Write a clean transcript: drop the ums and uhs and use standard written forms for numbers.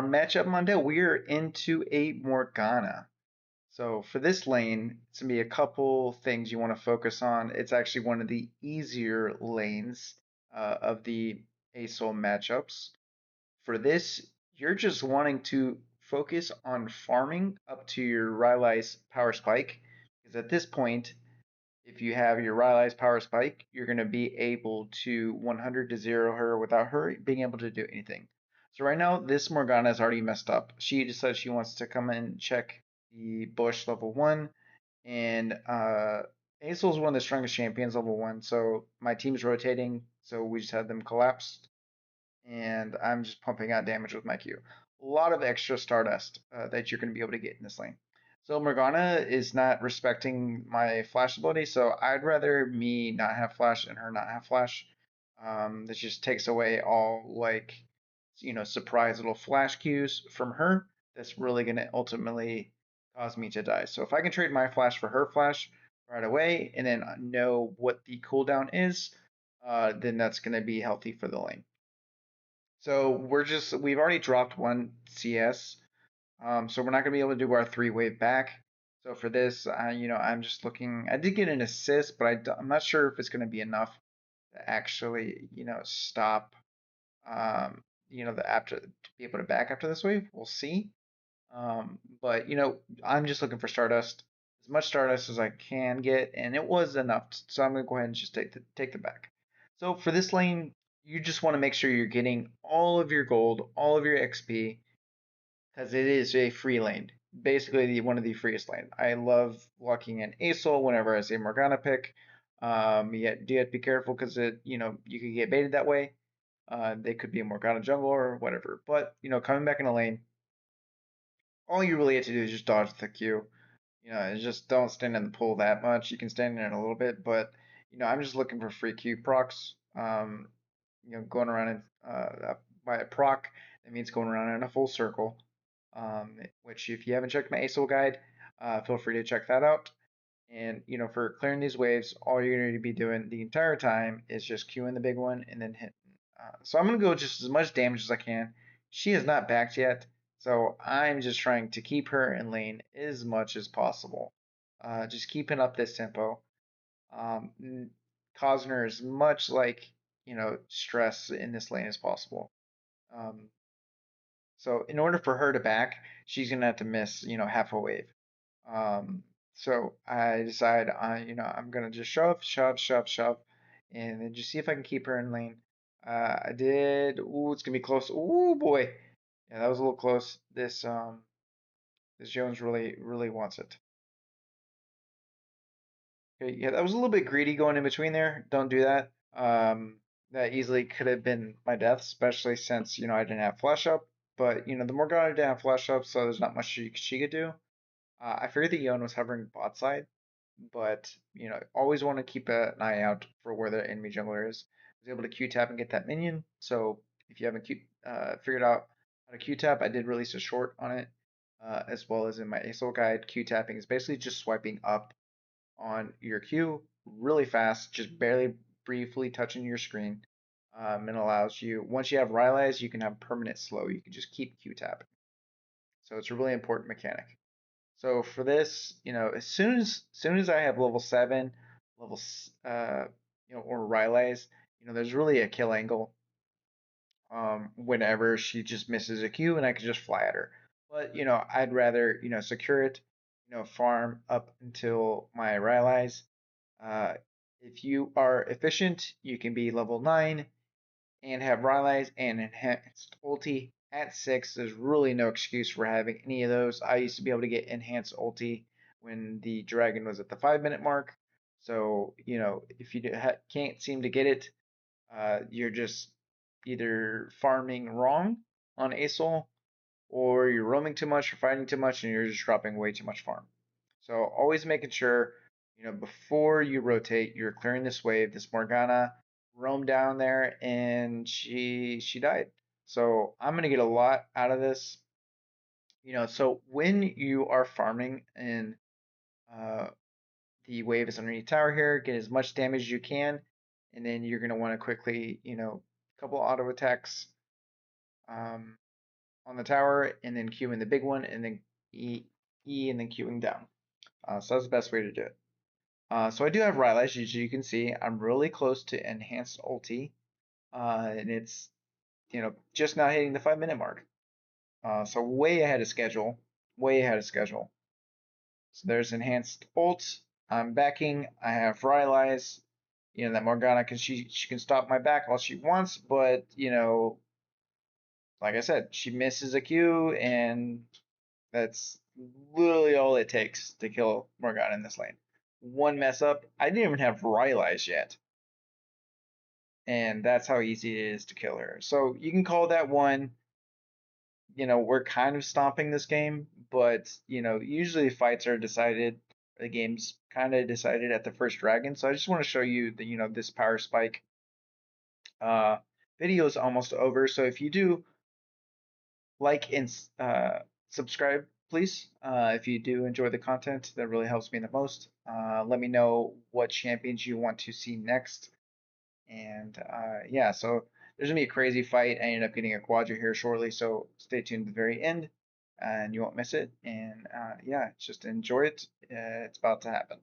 Matchup Monday, we're into a Morgana. So for this lane, it's gonna be a couple things you want to focus on. It's actually one of the easier lanes of the ASOL matchups. For this, you're just wanting to focus on farming up to your Rylai's power spike, because at this point, if you have your Rylai's power spike, you're going to be able to 100 to 0 her without her being able to do anything. So right now, this Morgana is already messed up. She decides she wants to come and check the bush level 1, and Azel is one of the strongest champions level 1, so my team's rotating, so we just had them collapsed, and I'm just pumping out damage with my Q. A lot of extra Stardust that you're going to be able to get in this lane. So Morgana is not respecting my flash ability, so I'd rather me not have flash and her not have flash. This just takes away all like surprise little flash cues from her. That's really gonna ultimately cause me to die. So if I can trade my flash for her flash right away and then know what the cooldown is, then that's gonna be healthy for the lane. So we've already dropped one CS, so we're not gonna be able to do our 3-wave back. So for this, I'm just looking. I did get an assist, but I'm not sure if it's gonna be enough to actually, stop, the after to be able to back after this wave. We'll see. But I'm just looking for Stardust, as much Stardust as I can get, and it was enough. So I'm gonna go ahead and just take the back. So for this lane, you just want to make sure you're getting all of your gold, all of your XP, because it is a free lane. Basically, one of the freest lanes. I love locking in Asol whenever I see Morgana pick. Yet do have to be careful because you could get baited that way. They could be a Morgana jungle or whatever. But coming back in a lane, all you really have to do is just dodge the Q. Just don't stand in the pool that much. You can stand in it a little bit, but I'm just looking for free Q procs. Going around in, by a proc, that means going around in a full circle. Which if you haven't checked my ASOL guide, feel free to check that out. And for clearing these waves, all you're going to be doing the entire time is just queuing the big one and then hitting. So I'm going to go just as much damage as I can. She is not backed yet, so I'm just trying to keep her in lane as much as possible. Just keeping up this tempo, causing her as much stress in this lane as possible. Um, so in order for her to back, she's gonna have to miss half a wave. Um, so I decide I'm gonna just shove, and then just see if I can keep her in lane. I did. Ooh, it's gonna be close. Ooh boy, yeah, that was a little close. This Jones really wants it. Okay, yeah, that was a little bit greedy going in between there. Don't do that. That easily could have been my death, especially since I didn't have flash up. But the Morgana didn't have flash up, so there's not much she could do. I figured the Yon was hovering bot side, but always want to keep an eye out for where the enemy jungler is. I was able to Q tap and get that minion. So if you haven't figured out how to Q tap, I did release a short on it, as well as in my ASOL guide. Q tapping is basically just swiping up on your Q really fast, just barely briefly touching your screen. And allows you, once you have Rylai's, you can have permanent slow. You can just keep Q tapping. So it's a really important mechanic. So for this, as soon as I have level 7, level or Rylai's, there's really a kill angle. Whenever she just misses a Q and I can just fly at her. But I'd rather secure it, farm up until my Rylai's. Uh, if you are efficient, you can be level 9 and have Rylai's and enhanced ulti at 6. There's really no excuse for having any of those. I used to be able to get enhanced ulti when the dragon was at the 5-minute mark. So, if you can't seem to get it, you're just either farming wrong on ASOL or you're roaming too much or fighting too much and you're just dropping way too much farm. So always making sure, before you rotate, you're clearing this wave. This Morgana roamed down there and she died. So I'm gonna get a lot out of this. So when you are farming and uh, the wave is underneath tower here, get as much damage as you can, and then you're gonna want to quickly, couple auto attacks um, on the tower, and then queuing the big one, and then E, E, and then queuing down. So that's the best way to do it. So I do have Rylai's, as you can see. I'm really close to enhanced ulti, and it's just not hitting the 5 minute mark. So way ahead of schedule, way ahead of schedule. So there's enhanced ult. I'm backing. I have Rylai's. That Morgana can she can stop my back all she wants, but like I said, she misses a Q, and that's literally all it takes to kill Morgana in this lane. One mess up. I didn't even have Rylai's yet, and that's how easy it is to kill her. So you can call that one. We're kind of stomping this game, but usually fights are decided, the game's kind of decided at the first dragon. So I just want to show you the, this power spike. Uh, Video is almost over. So if you do like and subscribe, please. If you do enjoy the content, that really helps me the most. Let me know what champions you want to see next. And yeah, so there's gonna be a crazy fight. I ended up getting a quadra here shortly, so stay tuned to the very end, and you won't miss it. And yeah, just enjoy it. It's about to happen.